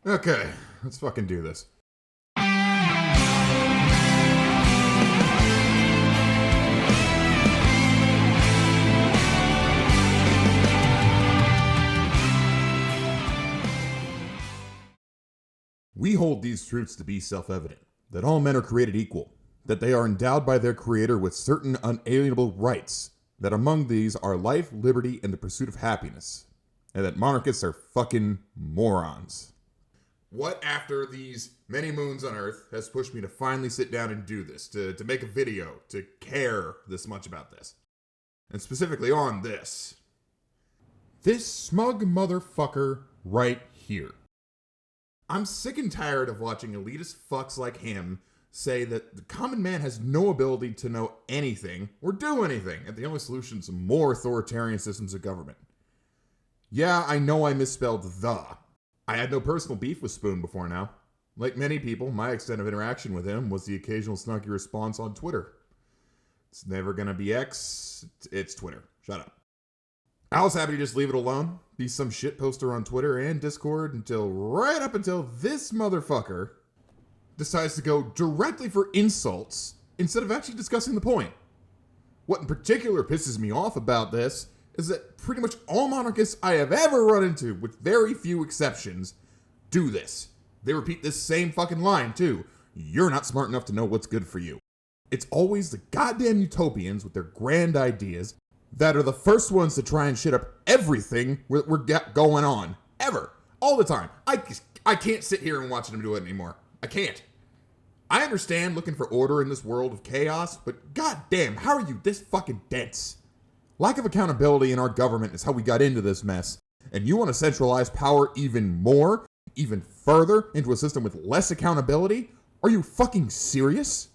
Okay, let's fucking do this. We hold these truths to be self-evident, that all men are created equal, that they are endowed by their creator with certain unalienable rights, that among these are life, liberty, and the pursuit of happiness, and that monarchists are fucking morons. What after these many moons on Earth has pushed me to finally sit down and do this, to make a video, to care this much about this? And specifically on this. This smug motherfucker right here. I'm sick and tired of watching elitist fucks like him say that the common man has no ability to know anything or do anything, and the only solution is more authoritarian systems of government. Yeah, I know I misspelled the. I had no personal beef with Spoon before now. Like many people, my extent of interaction with him was the occasional snarky response on Twitter. It's never gonna be X, it's Twitter. Shut up. I was happy to just leave it alone, be some shit poster on Twitter and Discord right up until this motherfucker decides to go directly for insults instead of actually discussing the point. What in particular pisses me off about this is that pretty much all monarchists I have ever run into, with very few exceptions, do this. They repeat this same fucking line too. You're not smart enough to know what's good for you. It's always the goddamn utopians with their grand ideas that are the first ones to try and shit up everything we're going on. Ever. All the time. I can't sit here and watch them do it anymore. I can't. I understand looking for order in this world of chaos, but goddamn, how are you this fucking dense? Lack of accountability in our government is how we got into this mess. And you want to centralize power even more, even further, into a system with less accountability? Are you fucking serious?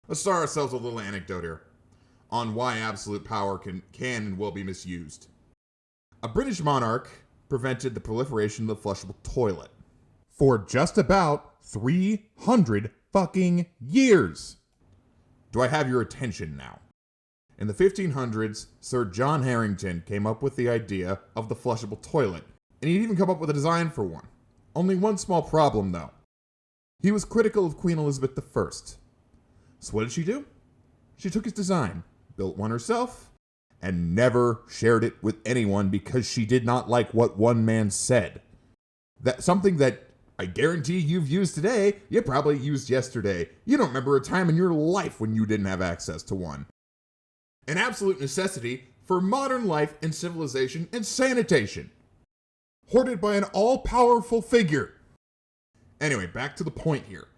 Let's start ourselves with a little anecdote here on why absolute power can and will be misused. A British monarch prevented the proliferation of the flushable toilet for just about 300 fucking years. Do I have your attention now? In the 1500s, Sir John Harrington came up with the idea of the flushable toilet, and he'd even come up with a design for one. Only one small problem though. He was critical of Queen Elizabeth I. So what did she do? She took his design, built one herself, and never shared it with anyone because she did not like what one man said. That's something that I guarantee you've used today, you probably used yesterday. You don't remember a time in your life when you didn't have access to one. An absolute necessity for modern life and civilization and sanitation. Hoarded by an all-powerful figure. Anyway, back to the point here.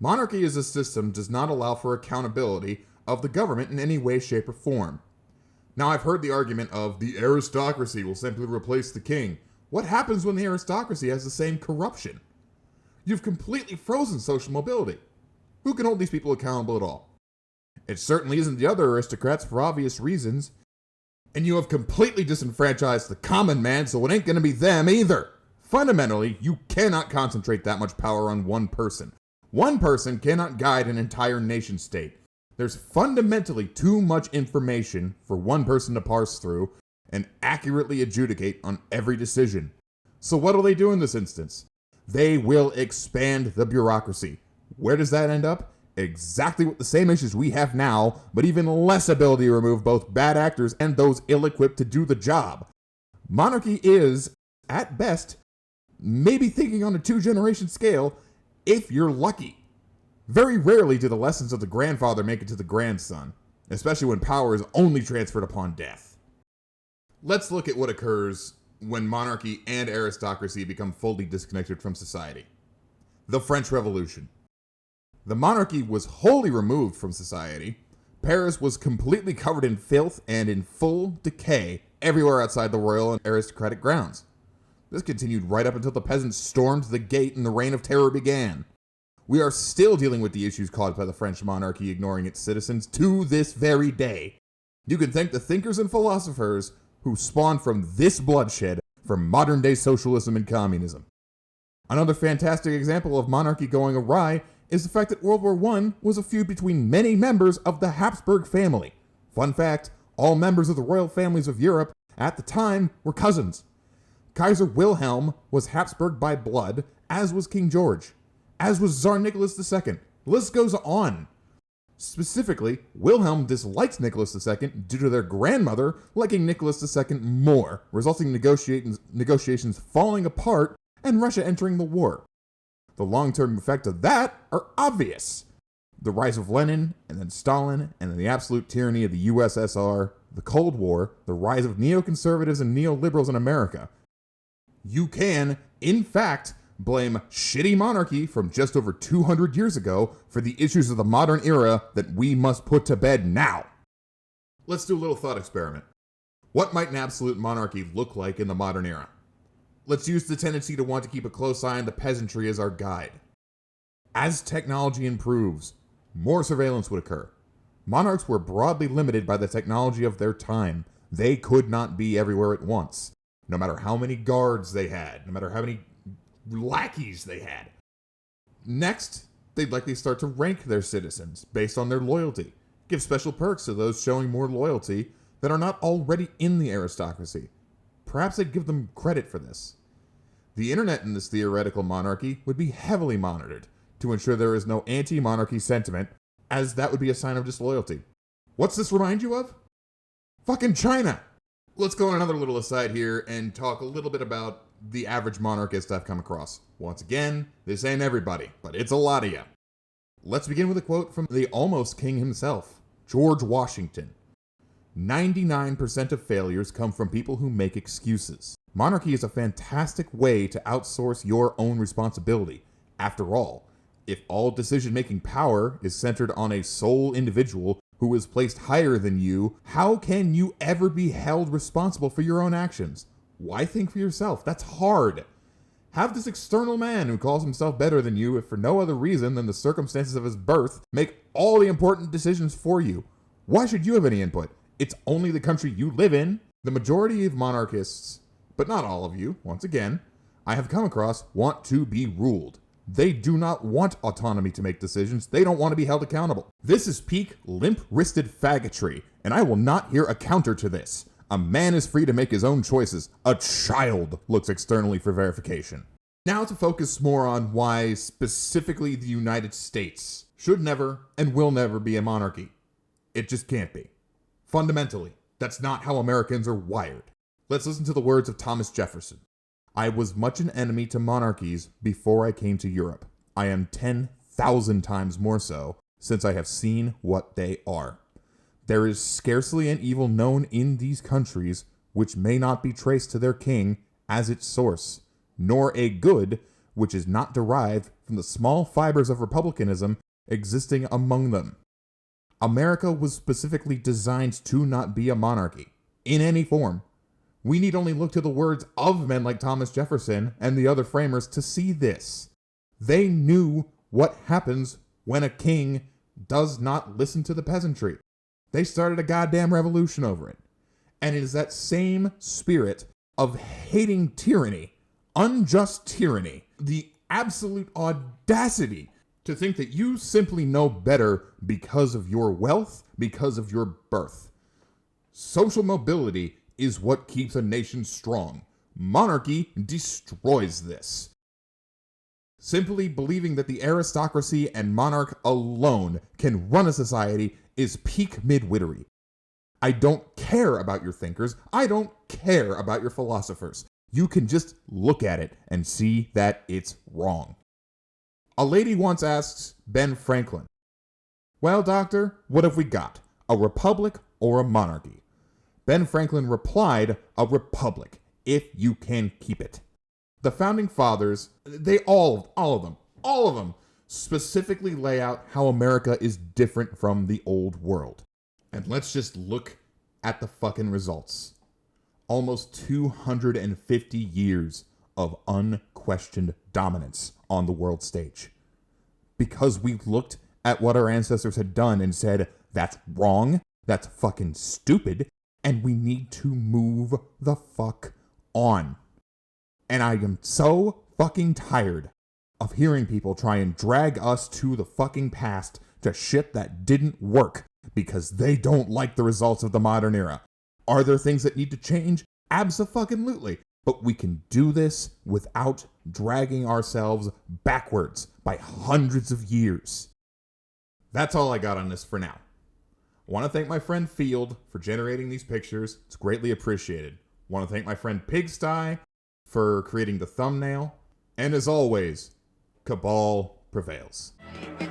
Monarchy as a system does not allow for accountability of the government in any way, shape, or form. Now, I've heard the argument of the aristocracy will simply replace the king. What happens when the aristocracy has the same corruption? You've completely frozen social mobility. Who can hold these people accountable at all? It certainly isn't the other aristocrats for obvious reasons. And you have completely disenfranchised the common man, so it ain't gonna be them either. Fundamentally, you cannot concentrate that much power on one person. One person cannot guide an entire nation state. There's fundamentally too much information for one person to parse through and accurately adjudicate on every decision. So what will they do in this instance? They will expand the bureaucracy. Where does that end up? Exactly what the same issues we have now, but even less ability to remove both bad actors and those ill-equipped to do the job. Monarchy is, at best, maybe thinking on a 2-generation scale, if you're lucky. Very rarely do the lessons of the grandfather make it to the grandson, especially when power is only transferred upon death. Let's look at what occurs when monarchy and aristocracy become fully disconnected from society. The French Revolution. The monarchy was wholly removed from society. Paris was completely covered in filth and in full decay everywhere outside the royal and aristocratic grounds. This continued right up until the peasants stormed the gate and the Reign of Terror began. We are still dealing with the issues caused by the French monarchy ignoring its citizens to this very day. You can thank the thinkers and philosophers who spawned from this bloodshed for modern-day socialism and communism. Another fantastic example of monarchy going awry is the fact that World War I was a feud between many members of the Habsburg family. Fun fact, all members of the royal families of Europe at the time were cousins. Kaiser Wilhelm was Habsburg by blood, as was King George, as was Tsar Nicholas II. The list goes on. Specifically, Wilhelm disliked Nicholas II due to their grandmother liking Nicholas II more, resulting in negotiations falling apart and Russia entering the war. The long-term effects of that are obvious. The rise of Lenin, and then Stalin, and then the absolute tyranny of the USSR, the Cold War, the rise of neoconservatives and neoliberals in America. You can, in fact, blame shitty monarchy from just over 200 years ago for the issues of the modern era that we must put to bed now. Let's do a little thought experiment. What might an absolute monarchy look like in the modern era? Let's use the tendency to want to keep a close eye on the peasantry as our guide. As technology improves, more surveillance would occur. Monarchs were broadly limited by the technology of their time. They could not be everywhere at once, no matter how many guards they had, no matter how many lackeys they had. Next, they'd likely start to rank their citizens based on their loyalty, give special perks to those showing more loyalty that are not already in the aristocracy. Perhaps they'd give them credit for this. The internet in this theoretical monarchy would be heavily monitored to ensure there is no anti-monarchy sentiment, as that would be a sign of disloyalty. What's this remind you of? Fucking China! Let's go on another little aside here and talk a little bit about the average monarchist I've come across. Once again, this ain't everybody, but it's a lot of you. Let's begin with a quote from the almost king himself, George Washington. 99% of failures come from people who make excuses. Monarchy is a fantastic way to outsource your own responsibility. After all, if all decision-making power is centered on a sole individual who is placed higher than you, how can you ever be held responsible for your own actions? Why think for yourself? That's hard. Have this external man who calls himself better than you, if for no other reason than the circumstances of his birth, make all the important decisions for you. Why should you have any input? It's only the country you live in. The majority of monarchists, but not all of you, once again, I have come across, want to be ruled. They do not want autonomy to make decisions. They don't want to be held accountable. This is peak limp-wristed faggotry, and I will not hear a counter to this. A man is free to make his own choices. A child looks externally for verification. Now to focus more on why specifically the United States should never and will never be a monarchy. It just can't be. Fundamentally, that's not how Americans are wired. Let's listen to the words of Thomas Jefferson. I was much an enemy to monarchies before I came to Europe. I am 10,000 times more so since I have seen what they are. There is scarcely an evil known in these countries which may not be traced to their king as its source, nor a good which is not derived from the small fibers of republicanism existing among them. America was specifically designed to not be a monarchy, in any form. We need only look to the words of men like Thomas Jefferson and the other framers to see this. They knew what happens when a king does not listen to the peasantry. They started a goddamn revolution over it. And it is that same spirit of hating tyranny, unjust tyranny, the absolute audacity to think that you simply know better because of your wealth, because of your birth. Social mobility is what keeps a nation strong. Monarchy destroys this. Simply believing that the aristocracy and monarch alone can run a society is peak midwittery. I don't care about your thinkers. I don't care about your philosophers. You can just look at it and see that it's wrong. A lady once asked Ben Franklin, "Well, doctor, what have we got? A republic or a monarchy?" Ben Franklin replied, "A republic, if you can keep it." The founding fathers, they all of them, specifically lay out how America is different from the old world. And let's just look at the fucking results. Almost 250 years of unquestioned dominance on the world stage. Because we looked at what our ancestors had done and said, that's wrong, that's fucking stupid, and we need to move the fuck on. And I am so fucking tired of hearing people try and drag us to the fucking past to shit that didn't work because they don't like the results of the modern era. Are there things that need to change? Abso-fucking-lutely. But we can do this without dragging ourselves backwards by hundreds of years. That's all I got on this for now. I want to thank my friend Field for generating these pictures. It's greatly appreciated. I want to thank my friend Pigsty for creating the thumbnail. And as always, Cabal prevails.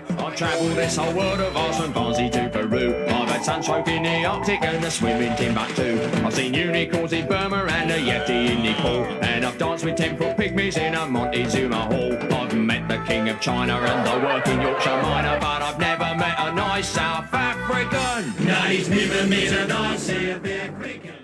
I've travelled this whole world of Oz from Barnsley to Peru. I've had sunstroke in the Arctic and a swim in Timbuktu. I've seen unicorns in Burma and a Yeti in Nepal. And I've danced with 10-foot pygmies in a Montezuma hall. I've met the King of China and the working Yorkshire miner, but I've never met a nice South African. Now he's never met a nice South African.